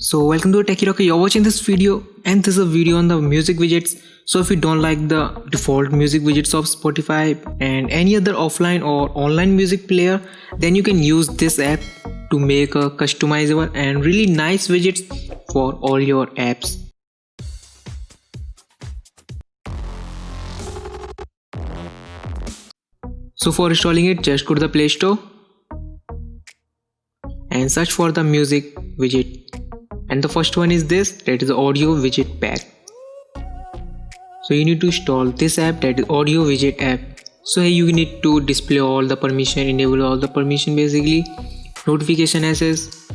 So welcome to Techy Roque. You're watching this video and this is a video on the music widgets. So if you don't like the default music widgets of Spotify and any other offline or online music player, then you can use this app to make a customizable and really nice widgets for all your apps. So for installing it, just go to the Play Store and search for the music widget. And the first one is this, that is the audio widget pack. So you need to install this app, that is audio widget app. So here you need to display all the permission, enable all the permission, basically notification access.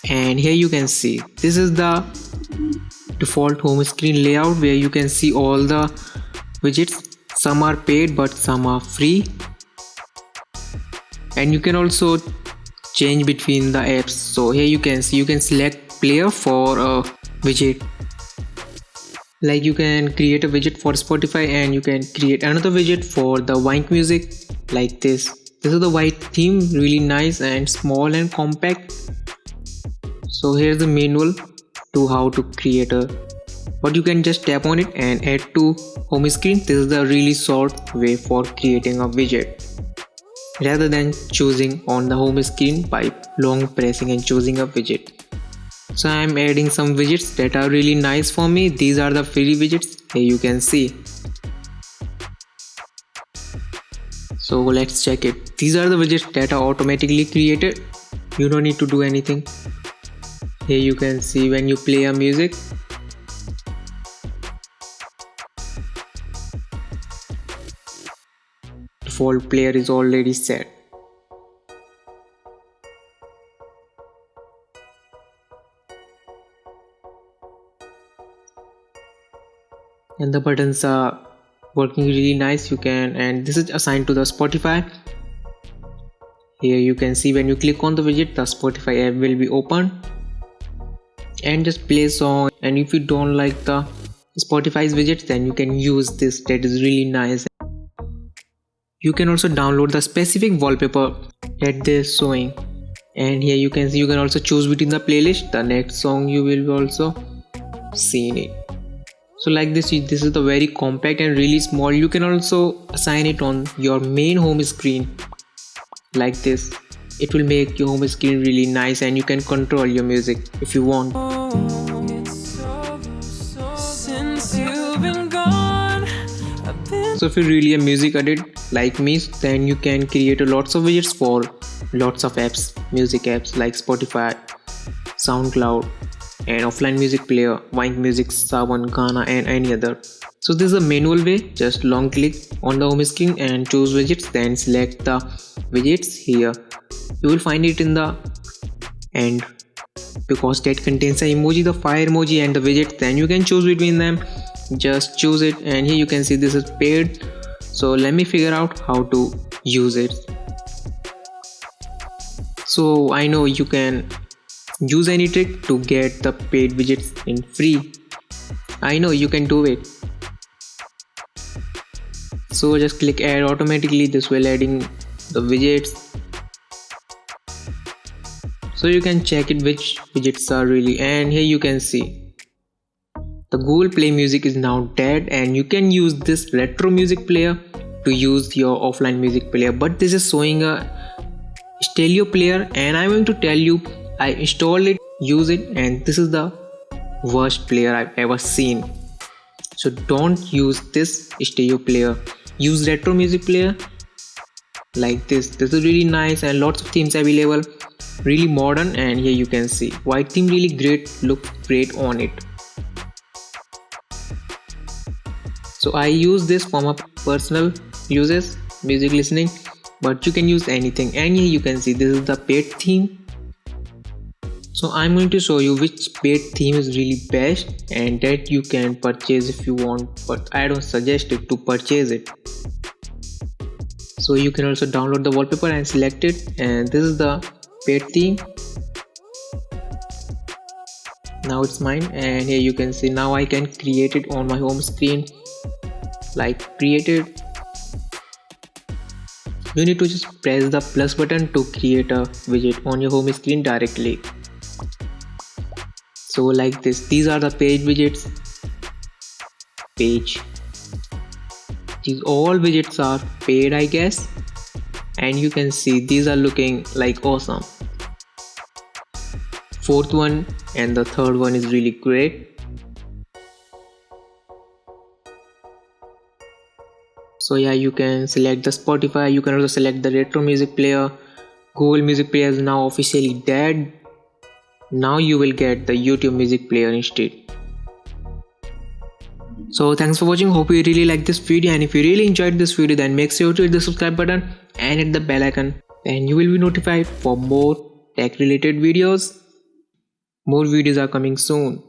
And here you can see this is the default home screen layout where you can see all the widgets. Some are paid but some are free, and you can also change between the apps. So here you can see, you can select player for a widget, like you can create a widget for Spotify and you can create another widget for the Wink music, like this. This is the white theme, really nice and small and compact. So here's the manual to how to create a, but you can just tap on it and add to home screen. This is the really short way for creating a widget, rather than choosing on the home screen by long pressing and choosing a widget. So I am adding some widgets that are really nice for me. These are the free widgets, here you can see. So let's check it. These are the widgets that are automatically created. You don't need to do anything. Here you can see when you play a music, default player is already set. And the buttons are working really nice. You can, and this is assigned to the Spotify. Here you can see when you click on the widget, the Spotify app will be open and just play song. And if you don't like the Spotify's widgets, then you can use this, that is really nice. You can also download the specific wallpaper that they're showing, and here you can see you can also choose between the playlist, the next song you will also see in it. So like this is the very compact and really small. You can also assign it on your main home screen like this. It will make your home screen really nice and you can control your music if you want. So if you're really a music addict like me, then you can create lots of widgets for lots of apps, music apps like Spotify, SoundCloud, and offline music player, Wink Music, Sawan, Ghana, and any other. So this is a manual way. Just long click on the home screen and choose widgets, then select the widgets here. You will find it in the end because that contains an emoji, the fire emoji and the widget. Then you can choose between them. Just choose it, and here you can see this is paid. So let me figure out how to use it. So I know you can use any trick to get the paid widgets in free. I know you can do it. So just click add automatically. This will adding the widgets. So you can check it which widgets are really, and here you can see the Google Play Music is now dead, and you can use this retro music player to use your offline music player, but this is showing a stereo player, and I'm going to tell you I installed it, use it, and this is the worst player I've ever seen. So don't use this stereo player, use retro music player like this. This is really nice and lots of themes available, really modern, and here you can see white theme, really great, look great on it. So I use this for my personal uses, music listening, but you can use anything. And here you can see this is the paid theme. So I'm going to show you which paid theme is really best and that you can purchase if you want, but I don't suggest it to purchase it. So you can also download the wallpaper and select it, and this is the paid theme. Now it's mine, and here you can see now I can create it on my home screen, like created, You need to just press the plus button to create a widget on your home screen directly. So like this, these are the page widgets. Page. These all widgets are paid, I guess. And you can see these are looking like awesome. Fourth one and the third one is really great. So yeah, you can select the Spotify, you can also select the retro music player. Google Music Player is now officially dead. Now you will get the YouTube Music Player instead. So thanks for watching, hope you really liked this video, and if you really enjoyed this video then make sure to hit the subscribe button and hit the bell icon, and you will be notified for more tech related videos. More videos are coming soon.